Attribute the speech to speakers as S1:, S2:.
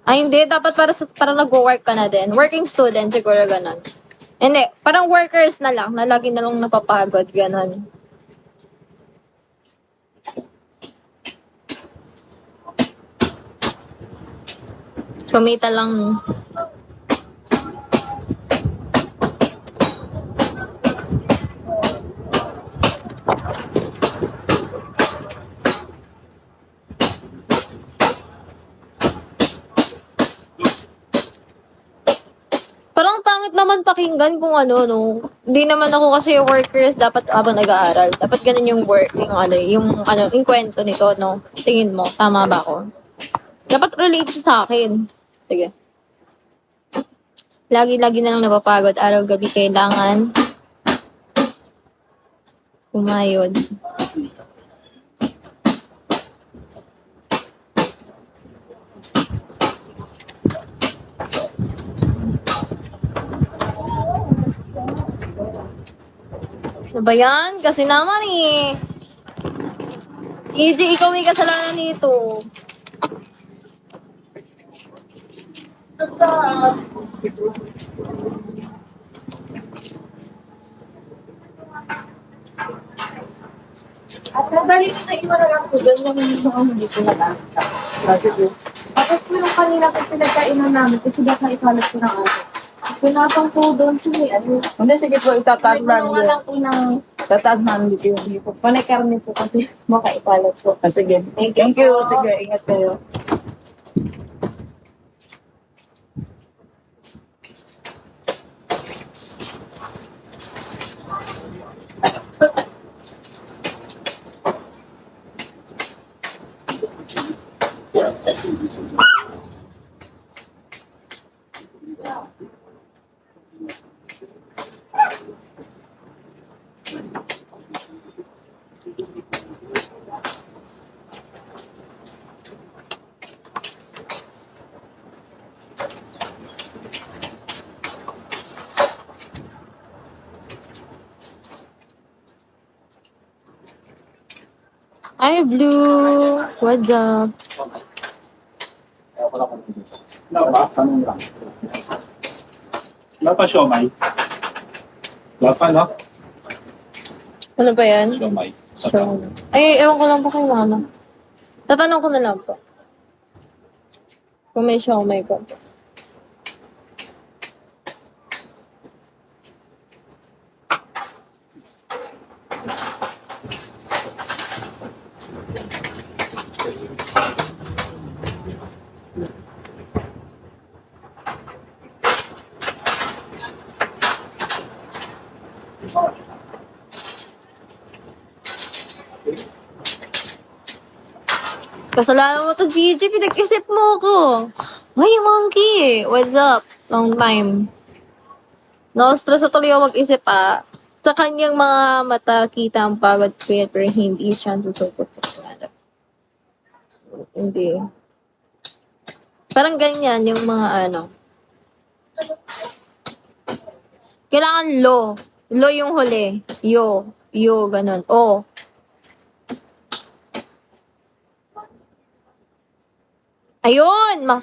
S1: Ay, hindi. Dapat para nag-work ka na din. Working student, siguro ganun. Hindi. Parang workers na lang, na lagi na lang napapagod. Ganun. Kumita lang. Parang pangit naman pakinggan kung ano, no. Hindi naman ako kasi workers dapat habang nag-aaral. Dapat ganun yung work, yung kwento nito, no. Tingin mo, tama ba ako? Dapat relate sa akin. Sige. Lagi-lagi na lang napapagod. Araw-gabi kailangan kumayod. Ano ba yan? Kasi naman eh. EJ, ikaw may kasalanan nito.
S2: At nabalik na iwan na lang po doon yung mga hindi ko nalasa. Tapos po yung kanina po pinagkainan namin kasi baka ikalat ko ng ako. Pinapang po doon sige.
S3: Hindi, sige po, itataas namin
S2: May
S3: yun.
S2: lang po ng
S3: Tataas namin dito yung hipo.
S2: panay karne po kasi makaikalat po.
S3: Ah, sige.
S2: Thank you
S3: Thank you.
S2: po.
S3: Sige, ingat kayo.
S1: Hi, Blue. What's up?
S4: Wala pa? Tanong lang. Wala pa siomay? Wala pa, no?
S1: Ano ba yan?
S4: Siomay.
S1: So, ay, ewan ko lang po kay mama. Tatanong ko na lang po. Kung may siomay po. Kasalanan mo to, Gigi. Pinag-isip mo ako. Why, monkey? What's up? Long time. No-stress na tuloy ako mag-isip, ah. Sa kanyang mga mata, kita ang pagod ko pero hindi siya susupot sa pangalap. Hindi. Parang ganyan yung mga ano. Kailangan lo. Lo yung huli. Yo. Yo, ganun. O. Ayun!